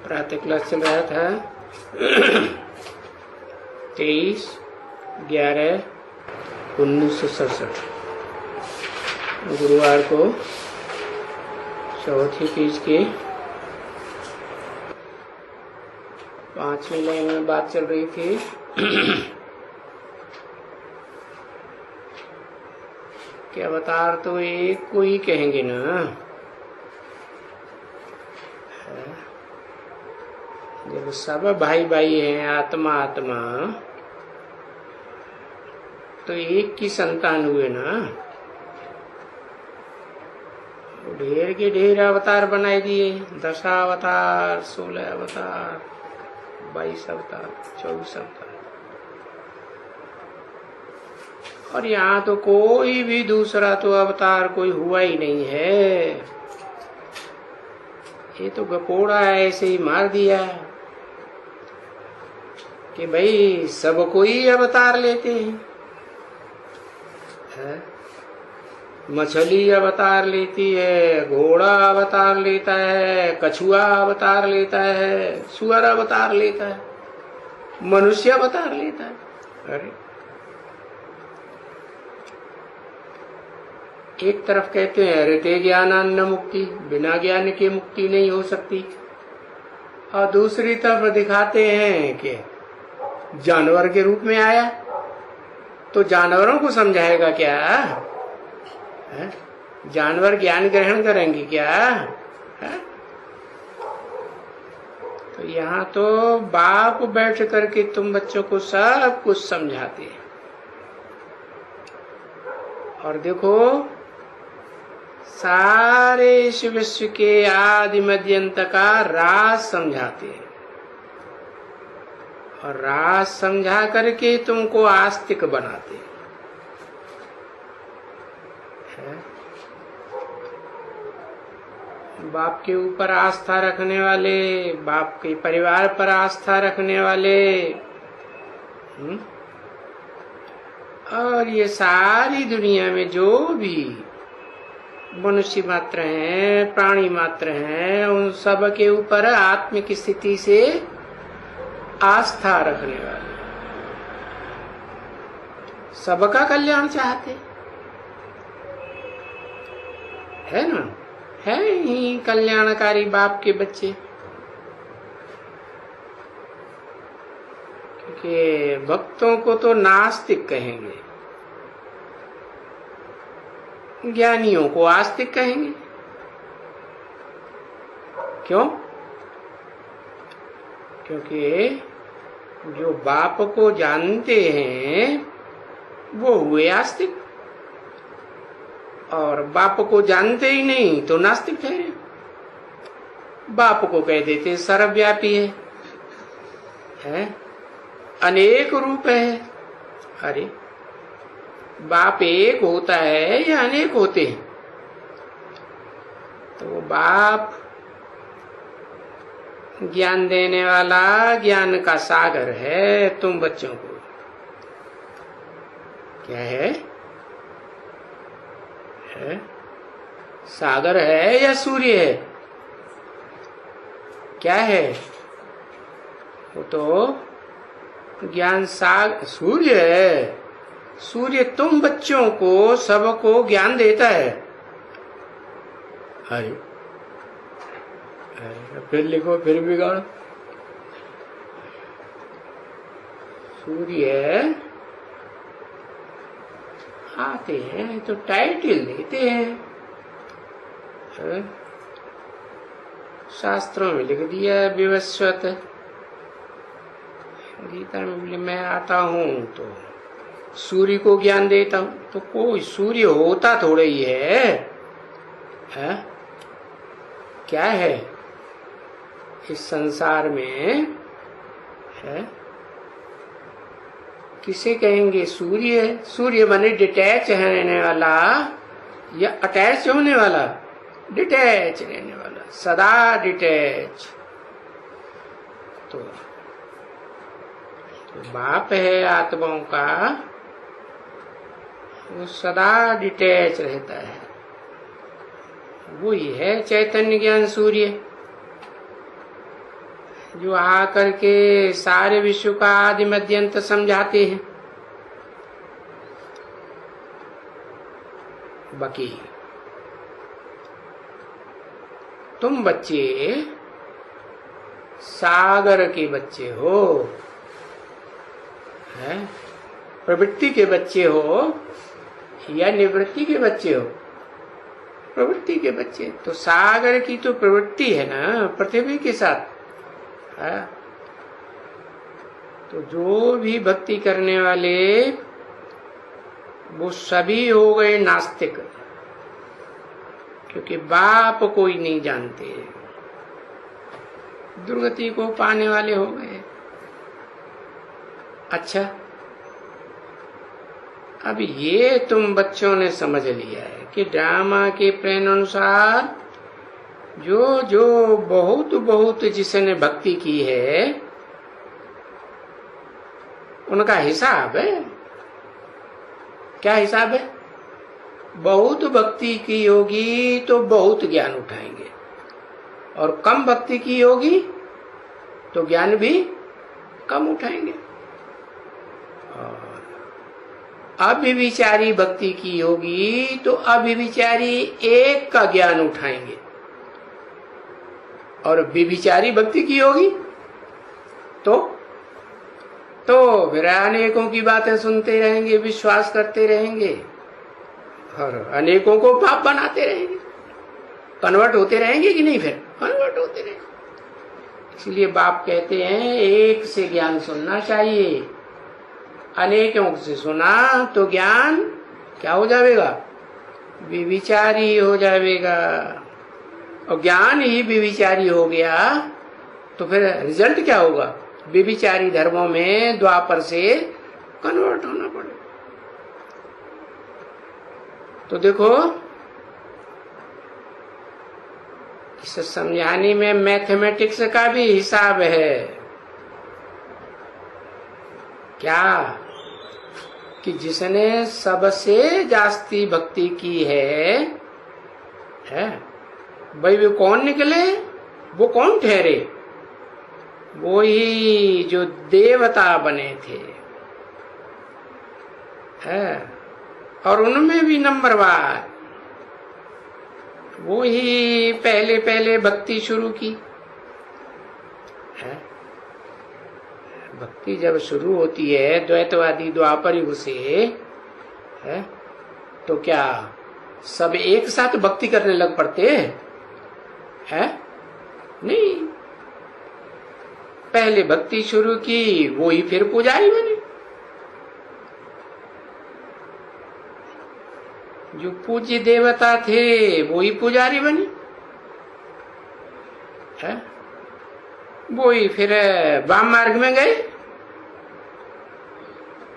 प्रातः क्लास चल रहा था 23/11/1967 गुरुवार को चौथी तीज की 5वीं लाइन में बात चल रही थी। कि अवतार तो एक को ही कहेंगे ना, जब सब भाई भाई हैं, आत्मा आत्मा, तो एक की संतान हुए ना। ढेर के ढेर अवतार बनाए दिए, 10 अवतार, 16 अवतार, 22 अवतार, 24 अवतार। और यहाँ तो कोई भी दूसरा तो अवतार कोई हुआ ही नहीं है। ये तो गपोड़ा ऐसे ही मार दिया कि भाई सब कोई अवतार लेते हैं। मछली अवतार लेती है, घोड़ा अवतार लेता है, कछुआ अवतार लेता है, सुअर अवतार लेता है, मनुष्य अवतार लेता है। अरे एक तरफ कहते हैं ऋते ज्ञानान्न मुक्ति, बिना ज्ञान के मुक्ति नहीं हो सकती, और दूसरी तरफ दिखाते हैं कि जानवर के रूप में आया तो जानवरों को समझाएगा क्या? जानवर ज्ञान ग्रहण करेंगे क्या? तो यहाँ तो बाप बैठ करके तुम बच्चों को सब कुछ समझाते हैं। और देखो सारे इस विश्व के आदि मध्य अंत का राज समझाते हैं, और राज समझा करके तुमको आस्तिक बनाते हैं। बाप के ऊपर आस्था रखने वाले, बाप के परिवार पर आस्था रखने वाले, और ये सारी दुनिया में जो भी मनुष्य मात्र हैं, प्राणी मात्र हैं, उन सब के ऊपर आत्मिक स्थिति से आस्था रखने वाले सबका कल्याण चाहते है ना। है ही कल्याणकारी बाप के बच्चे, क्योंकि भक्तों को तो नास्तिक कहेंगे, ज्ञानियों को आस्तिक कहेंगे। क्यों? क्योंकि जो बाप को जानते हैं वो हुए आस्तिक, और बाप को जानते ही नहीं तो नास्तिक ठहरे। बाप को कह देते सर्वव्यापी है, अनेक रूप है। अरे बाप एक होता है या अनेक होते हैं? तो बाप ज्ञान देने वाला, ज्ञान का सागर है। तुम बच्चों को क्या है? सागर है या सूर्य है? क्या है वो? तो ज्ञान सागर सूर्य है। सूर्य तुम बच्चों को, सबको ज्ञान देता है। अरे फिर लिखो, फिर बिगाड़ो। सूर्य आते हैं तो टाइटल देते हैं। शास्त्रों में लिख दिया है विवस्वत। गीता में बोले मैं आता हूँ तो सूर्य को ज्ञान देता हूँ। तो कोई सूर्य होता थोड़ा ही है? क्या है इस संसार में? किसे कहेंगे सूर्य? सूर्य बने डिटैच रहने वाला या अटैच होने वाला? डिटैच रहने वाला, सदा डिटैच। तो बाप है आत्माओं का, वो सदा डिटैच रहता है। वही है चैतन्य ज्ञान सूर्य। जो आकर के सारे विश्व का आदि मध्य अंत समझाते हैं। बाकी तुम बच्चे सागर के बच्चे हो, हैं? प्रवृत्ति के बच्चे हो या निवृत्ति के बच्चे हो? प्रवृत्ति के बच्चे। तो सागर की तो प्रवृत्ति है ना पृथ्वी के साथ, है? तो जो भी भक्ति करने वाले वो सभी हो गए नास्तिक, क्योंकि बाप कोई नहीं जानते, दुर्गति को पाने वाले हो गए। अच्छा, अब ये तुम बच्चों ने समझ लिया है कि ड्रामा के प्लान अनुसार जो जो बहुत बहुत जिसने भक्ति की है उनका हिसाब है। क्या हिसाब है? बहुत भक्ति की होगी तो बहुत ज्ञान उठाएंगे, और कम भक्ति की होगी तो ज्ञान भी कम उठाएंगे। और अभिविचारी भक्ति की होगी तो अभिविचारी एक का ज्ञान उठाएंगे, और विविचारी भक्ति की होगी तो फिर अनेकों की बातें सुनते रहेंगे, विश्वास करते रहेंगे और अनेकों को पाप बनाते रहेंगे। कन्वर्ट होते रहेंगे कि नहीं? फिर कन्वर्ट होते रहेंगे। इसलिए बाप कहते हैं एक से ज्ञान सुनना चाहिए, अनेकों से सुना तो ज्ञान क्या हो जाएगा? विविचारी हो जाएगा। और ज्ञान ही विविचारी हो गया तो फिर रिजल्ट क्या होगा? विविचारी धर्मों में द्वापर से कन्वर्ट होना पड़ेगा। तो देखो, इसे समझाने में मैथमेटिक्स का भी हिसाब है। क्या? कि जिसने सबसे जास्ती भक्ति की है भाई, वो कौन निकले? वो कौन ठहरे? वो ही जो देवता बने थे, है? और उनमें भी नंबरवार वो ही पहले पहले भक्ति शुरू की है। भक्ति जब शुरू होती है द्वैतवादी द्वापर युग से, है? तो क्या सब एक साथ भक्ति करने लग पड़ते हैं? नहीं, पहले भक्ति शुरू की वो ही फिर पुजारी बने। जो पूज्य देवता थे वो ही पुजारी बने, है? वो ही फिर वाम मार्ग में गए।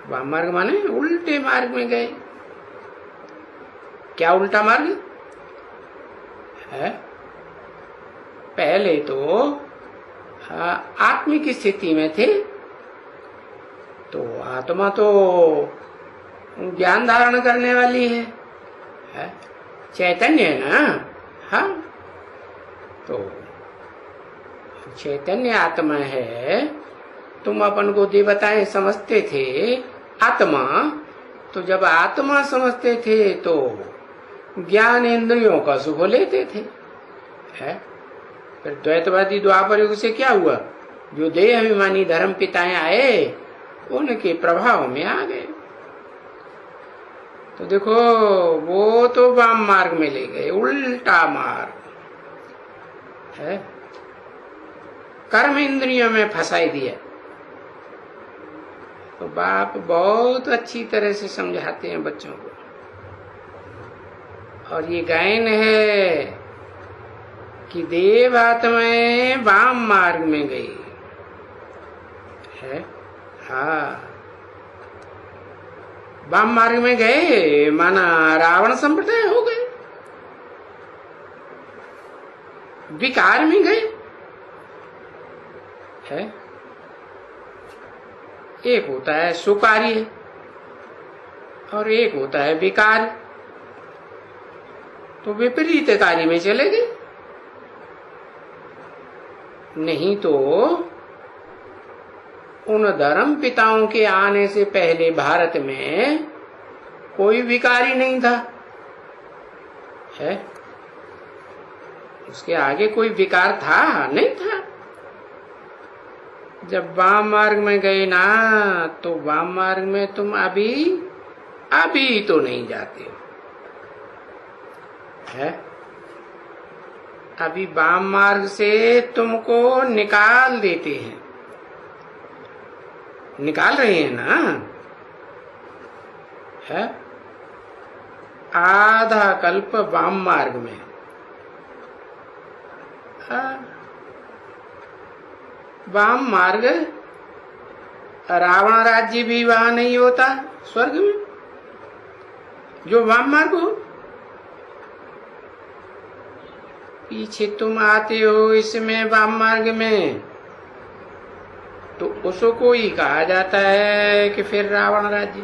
वाम मार्ग माने उल्टे मार्ग में गए। क्या उल्टा मार्ग है? पहले तो आत्मिक स्थिति में थे, तो आत्मा तो ज्ञान धारण करने वाली है, चैतन्य है ना। हाँ, तो चैतन्य आत्मा है। तुम अपन को देवताएं समझते थे आत्मा, तो जब आत्मा समझते थे तो ज्ञान इंद्रियों का सुख लेते थे, है? फिर द्वैतवादी द्वापर युग से क्या हुआ? जो देह अभिमानी धर्म पिताएं आए उनके प्रभाव में आ गए। तो देखो, वो तो वाम मार्ग में ले गए, उल्टा मार्ग है, कर्म इंद्रियों में फंसाई दिया। तो बाप बहुत अच्छी तरह से समझाते हैं बच्चों को। और ये गायन है कि देव आत्माएं वाम मार्ग में गई है। हाँ, वाम मार्ग में गए माना रावण संप्रदाय हो गए, विकार में गए, है? एक होता है सुकार्य और एक होता है विकार। तो विपरीत कार्य में चले गए, नहीं तो उन धर्म पिताओं के आने से पहले भारत में कोई विकारी नहीं था, है? उसके आगे कोई विकार था? नहीं था। जब वाम मार्ग में गए ना, तो वाम मार्ग में तुम अभी तो नहीं जाते हो, है? अभी वाम मार्ग से तुमको निकाल देते हैं, निकाल रहे हैं ना, है? आधा कल्प वाम मार्ग में, वाम मार्ग, रावण राज्य भी वहां नहीं होता स्वर्ग में, जो वाम मार्ग हो। पीछे तुम आते हो इसमें वाम मार्ग में, तो उसको ही कहा जाता है कि फिर रावण राज्य।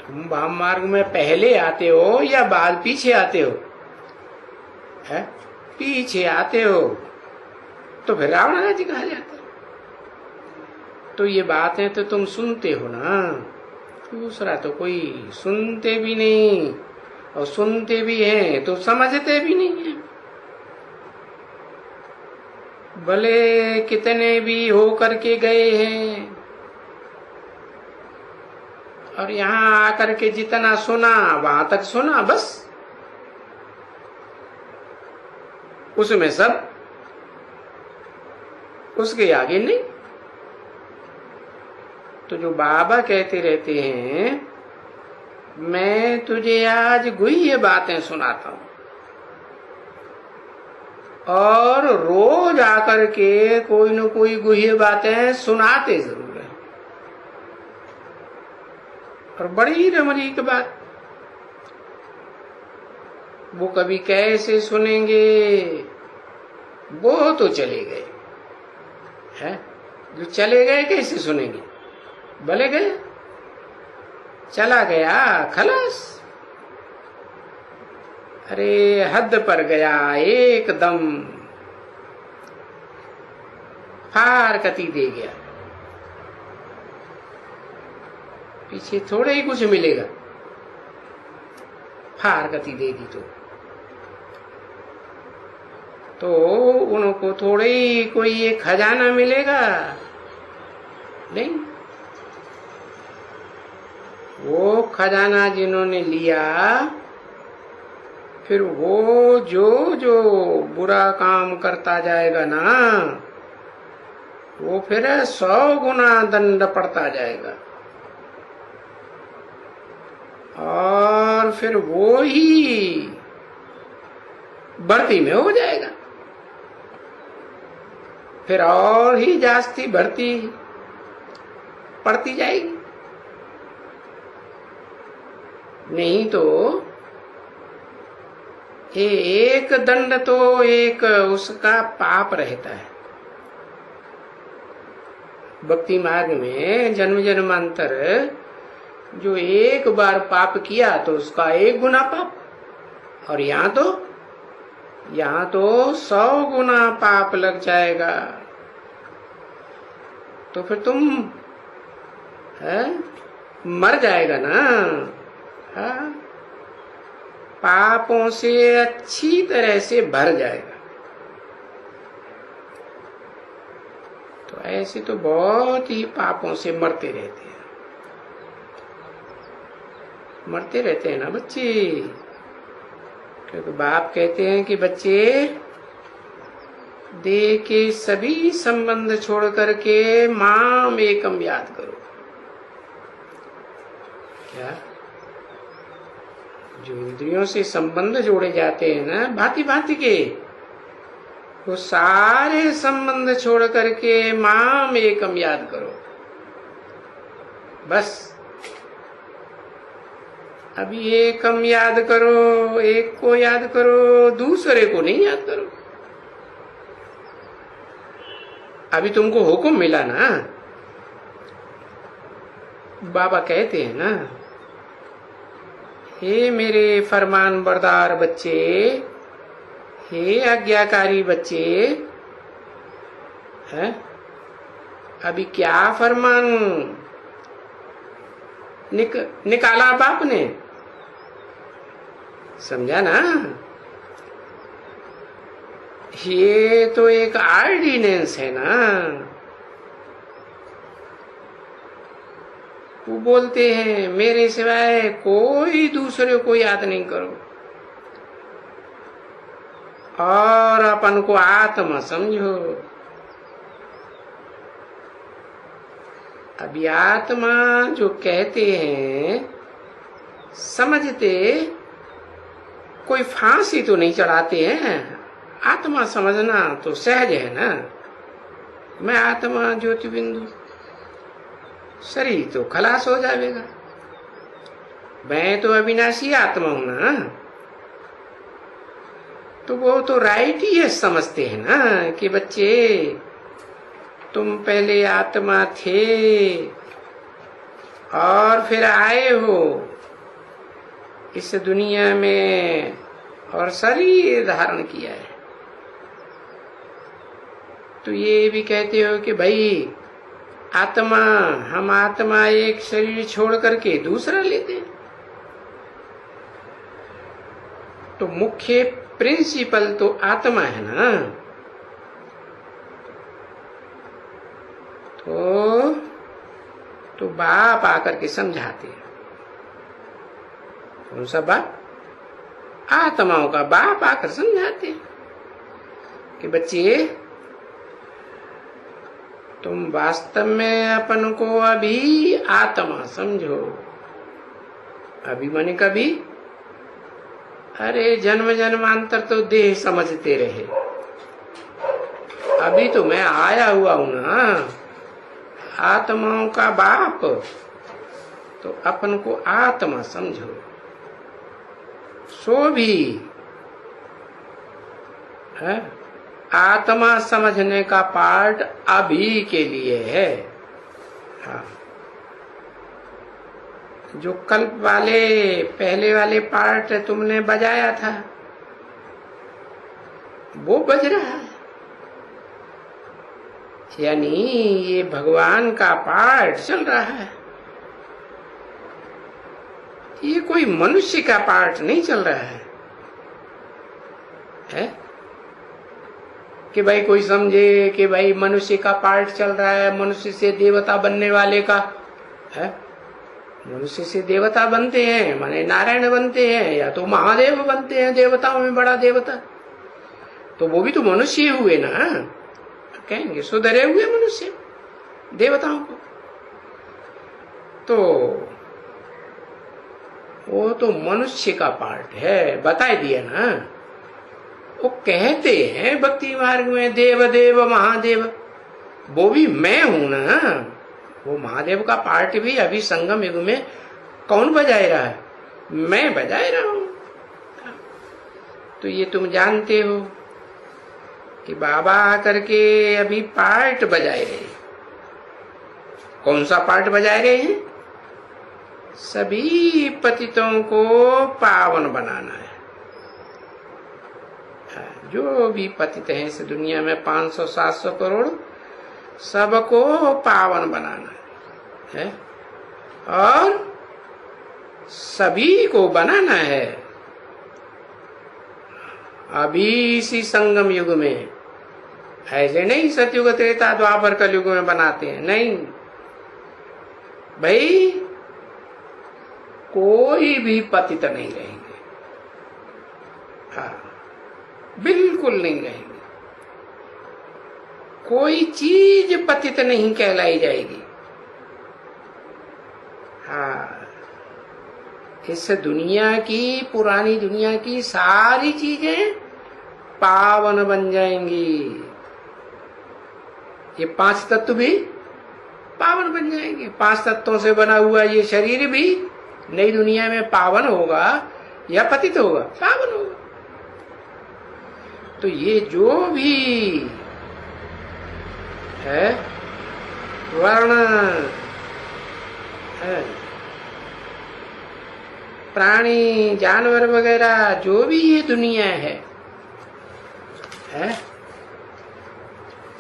तुम वाम मार्ग में पहले आते हो या बाद पीछे आते हो, है? पीछे आते हो तो फिर रावण राज्य कहा जाता है। तो ये बातें तो तुम सुनते हो ना, दूसरा तो कोई सुनते भी नहीं, और सुनते भी हैं तो समझते भी नहीं है। भले कितने भी हो करके गए हैं, और यहाँ आकर के जितना सुना वहां तक सुना, बस उसमें सब, उसके आगे नहीं। तो जो बाबा कहते रहते हैं, मैं तुझे आज गुह्य बातें सुनाता हूं, और रोज आकर के कोई न कोई गुह्य बातें सुनाते जरूर है। और बड़ी रमणीक बात, वो कभी कैसे सुनेंगे, वो तो चले गए, है? जो चले गए कैसे सुनेंगे? भले गए, चला गया खलास। अरे हद पर गया एकदम, फारकती दे गया, पीछे थोड़े ही कुछ मिलेगा, फारकती दे दी तो उनको थोड़े ही कोई एक खजाना मिलेगा, नहीं। वो खजाना जिन्होंने लिया, फिर वो जो जो बुरा काम करता जाएगा ना, वो फिर 100 गुना दंड पड़ता जाएगा, और फिर वो ही भर्ती में हो जाएगा, फिर और ही जास्ती भर्ती पड़ती जाएगी। नहीं तो एक दंड तो एक उसका पाप रहता है। भक्ति मार्ग में जन्म जन्मांतर जो एक बार पाप किया तो उसका 1 गुना पाप, और यहाँ तो 100 गुना पाप लग जाएगा। तो फिर तुम मर जाएगा ना, पापों से अच्छी तरह से भर जाएगा। तो ऐसे तो बहुत ही पापों से मरते रहते हैं ना बच्चे, क्योंकि बाप कहते हैं कि बच्चे देह के सभी संबंध छोड़ करके माम एकम याद करो। क्या? जो इंद्रियों से संबंध जोड़े जाते हैं ना भांति भांति के, वो सारे संबंध छोड़ करके माम एकम याद करो, बस। अभी एकम याद करो, एक को याद करो, दूसरे को नहीं याद करो। अभी तुमको हुक्म मिला ना, बाबा कहते हैं ना, हे मेरे फरमान बरदार बच्चे, हे आज्ञाकारी बच्चे, है अभी क्या फरमान निकाला बाप ने, समझा ना? ये तो एक ऑर्डिनेंस है ना। वो बोलते हैं मेरे सिवाय कोई दूसरे को याद नहीं करो और अपन को आत्मा समझो। अभी आत्मा जो कहते हैं, समझते कोई फांसी तो नहीं चढ़ाते हैं। आत्मा समझना तो सहज है ना। मैं आत्मा ज्योति बिंदु, शरीर तो खलास हो जाएगा। मैं तो अविनाशी आत्मा हूं ना। तो वो तो राइट ही है, समझते हैं ना कि बच्चे तुम पहले आत्मा थे और फिर आए हो इस दुनिया में और शरीर धारण किया है। तो ये भी कहते हो कि भाई आत्मा, हम आत्मा एक शरीर छोड़ करके दूसरा लेते हैं। तो मुख्य प्रिंसिपल तो आत्मा है ना। तो बाप आकर के समझाते हैं। कौन सा बाप? आत्माओं का बाप आकर समझाते हैं कि बच्चे तुम वास्तव में अपन को अभी आत्मा समझो। अभी माने कभी? अरे जन्म जन्मांतर तो देह समझते रहे। अभी तो मैं आया हुआ हूं ना, आत्माओं का बाप। तो अपन को आत्मा समझो। सो भी है आत्मा समझने का पार्ट अभी के लिए है। हाँ, जो कल्प वाले पहले वाले पार्ट तुमने बजाया था वो बज रहा है। यानी ये भगवान का पार्ट चल रहा है। ये कोई मनुष्य का पार्ट नहीं चल रहा है? कि भाई कोई समझे कि भाई मनुष्य का पार्ट चल रहा है, मनुष्य से देवता बनने वाले का है। मनुष्य से देवता बनते हैं माने नारायण बनते हैं या तो महादेव बनते हैं, देवताओं में बड़ा देवता। तो वो भी तो मनुष्य हुए ना, कहेंगे सुधरे हुए मनुष्य देवताओं को। तो वो तो मनुष्य का पार्ट है, बता दिया ना। वो कहते हैं भक्ति मार्ग में देव देव महादेव, वो भी मैं हूं ना। वो महादेव का पार्ट भी अभी संगम युग में कौन बजाए रहा है? मैं बजाए रहा हूं। तो ये तुम जानते हो कि बाबा आकर के अभी पार्ट बजाए रहे। कौन सा पार्ट बजाए रहे हैं? सभी पतितों को पावन बनाना है। जो भी पतित हैं इस दुनिया में 500-700 करोड़, सबको पावन बनाना है और सभी को बनाना है। अभी इसी संगम युग में, ऐसे नहीं सतयुग त्रेता द्वापर कलयुग में बनाते हैं, नहीं भाई। कोई भी पतित नहीं रहेंगे। हाँ, बिल्कुल नहीं रहेंगे। कोई चीज पतित नहीं कहलाई जाएगी। हाँ, इस दुनिया की, पुरानी दुनिया की सारी चीजें पावन बन जाएंगी। ये 5 तत्व भी पावन बन जाएंगे। 5 तत्वों से बना हुआ ये शरीर भी नई दुनिया में पावन होगा या पतित होगा? पावन होगा। तो ये जो भी है वर्ण है, प्राणी जानवर वगैरह जो भी ये दुनिया है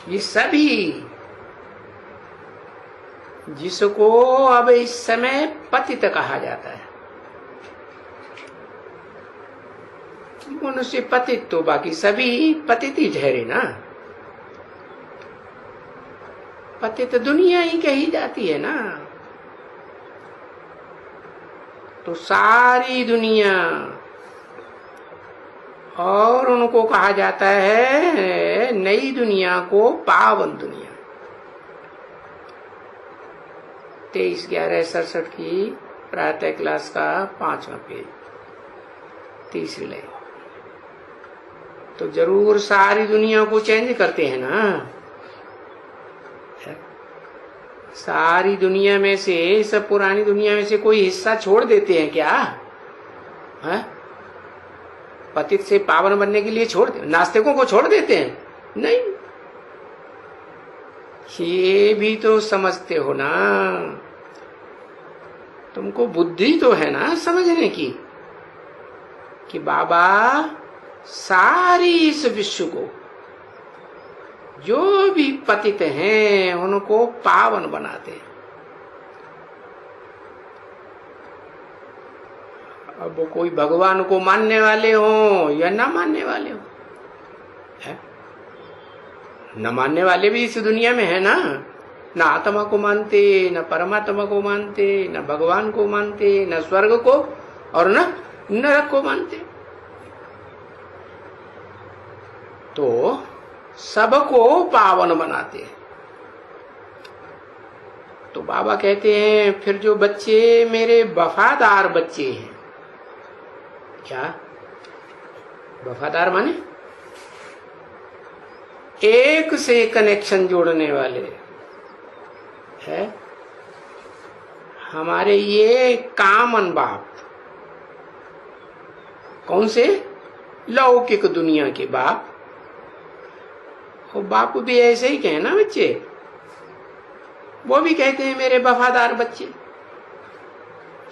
ये सभी जिसको अब इस समय पतित कहा जाता है। मनुष्य पतित तो बाकी सभी पतित ही ठहरे ना। पतित दुनिया ही कही जाती है ना। तो सारी दुनिया, और उनको कहा जाता है नई दुनिया को पावन दुनिया। 23/11/67 की प्रातः क्लास का 5वां पेज, तीसरी लाइन। तो जरूर सारी दुनिया को चेंज करते हैं ना। सारी दुनिया में से, सब पुरानी दुनिया में से कोई हिस्सा छोड़ देते हैं क्या? पतित से पावन बनने के लिए छोड़ दे, नास्तिकों को छोड़ देते हैं? नहीं। ये भी तो समझते हो ना, तुमको बुद्धि तो है ना समझने की कि बाबा सारी इस विश्व को जो भी पतित हैं उनको पावन बनाते हैं। अब वो कोई भगवान को मानने वाले हो या न मानने वाले हो, न मानने वाले भी इस दुनिया में है ना। न आत्मा को मानते, न परमात्मा को मानते, न भगवान को मानते, न स्वर्ग को और न नरक को मानते। तो सबको पावन बनाते हैं। तो बाबा कहते हैं फिर जो बच्चे मेरे वफादार बच्चे हैं, क्या वफादार माने? एक से कनेक्शन जोड़ने वाले है हमारे ये कामन बाप। कौन से? लौकिक दुनिया के बाप। वो बाप भी ऐसे ही कहे ना बच्चे, वो भी कहते हैं मेरे वफादार बच्चे।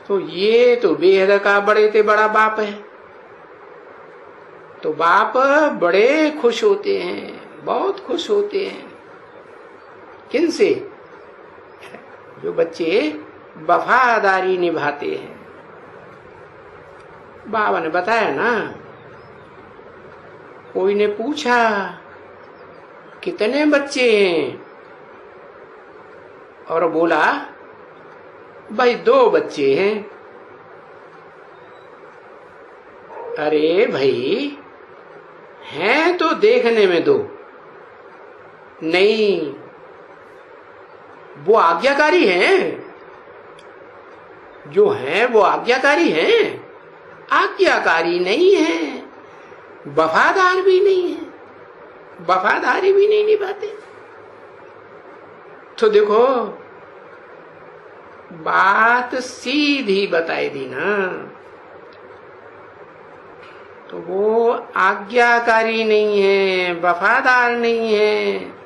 तो ये तो बेहद का बड़े से बड़ा बाप है। तो बाप बड़े खुश होते हैं, बहुत खुश होते हैं। किनसे? जो बच्चे वफादारी निभाते हैं। बाबा ने बताया ना, कोई ने पूछा कितने बच्चे हैं, और बोला भाई 2 बच्चे हैं। अरे भाई हैं तो देखने में 2 नहीं, वो आज्ञाकारी हैं। जो हैं वो आज्ञाकारी हैं, आज्ञाकारी नहीं है, वफादार भी नहीं है, वफादारी भी नहीं निभाते। तो देखो बात सीधी बताई दी ना। तो वो आज्ञाकारी नहीं है, वफादार नहीं है,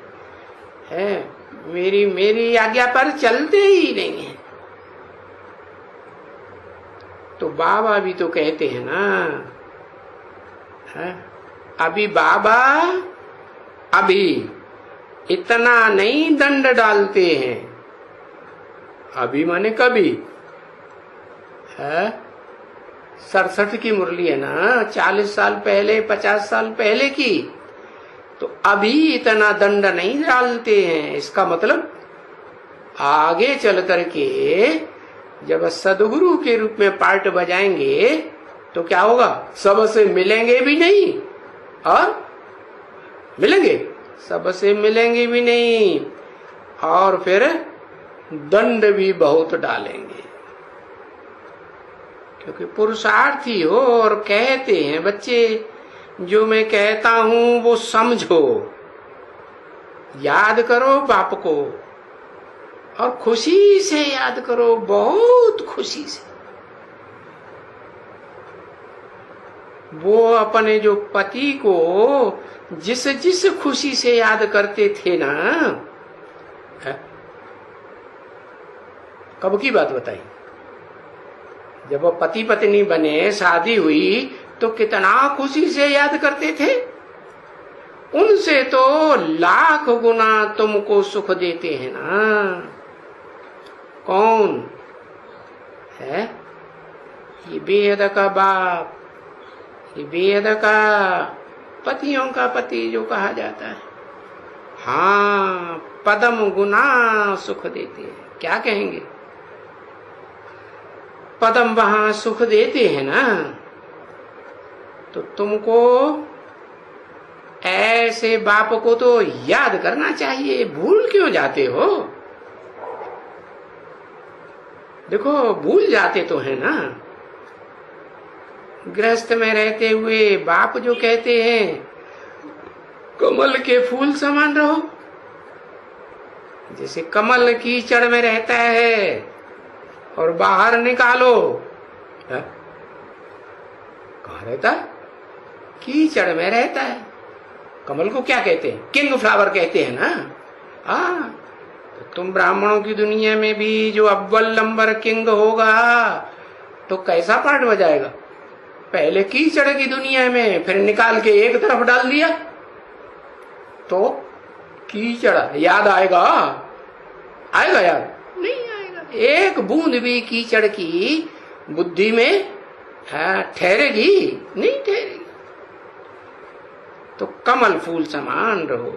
मेरी आज्ञा पर चलते ही नहीं है। तो बाबा भी तो कहते हैं ना, अभी बाबा अभी इतना नहीं दंड डालते हैं। अभी माने कभी है। 67 की मुरली है ना, 40 साल पहले, 50 साल पहले की। तो अभी इतना दंड नहीं डालते हैं। इसका मतलब आगे चल करके जब सदगुरु के रूप में पार्ट बजाएंगे तो क्या होगा? सबसे मिलेंगे भी नहीं और मिलेंगे, सबसे मिलेंगे भी नहीं, और फिर दंड भी बहुत डालेंगे। क्योंकि पुरुषार्थी हो और कहते हैं बच्चे जो मैं कहता हूं वो समझो, याद करो बाप को, और खुशी से याद करो, बहुत खुशी से। वो अपने जो पति को जिस जिस खुशी से याद करते थे ना, कब की बात बताई? जब वो पति पत्नी बने, शादी हुई, तो कितना खुशी से याद करते थे। उनसे तो लाख गुना तुमको सुख देते हैं ना। कौन है? ये बेहद का बाप, ये बेहद का पतियों का पति जो कहा जाता है। हाँ, पदम गुना सुख देते हैं। क्या कहेंगे? पदम वहां सुख देते हैं ना, तो तुमको ऐसे बाप को तो याद करना चाहिए। भूल क्यों जाते हो? देखो, भूल जाते तो है ना। गृहस्थ में रहते हुए बाप जो कहते हैं, कमल के फूल समान रहो। जैसे कमल कीचड़ में रहता है और बाहर निकालो, कहाँ रहता है? कीचड़ में रहता है। कमल को क्या कहते हैं? किंग फ्लावर कहते हैं ना। हाँ, तो तुम ब्राह्मणों की दुनिया में भी जो अव्वल नंबर किंग होगा, तो कैसा पार्ट बजाएगा? पहले कीचड़ की दुनिया में, फिर निकाल के एक तरफ डाल दिया, तो कीचड़ याद आएगा? आएगा याद? नहीं आएगा। एक बूंद भी कीचड़ की बुद्धि में ठहरेगी? नहीं ठहरेगी। तो कमल फूल समान रहो।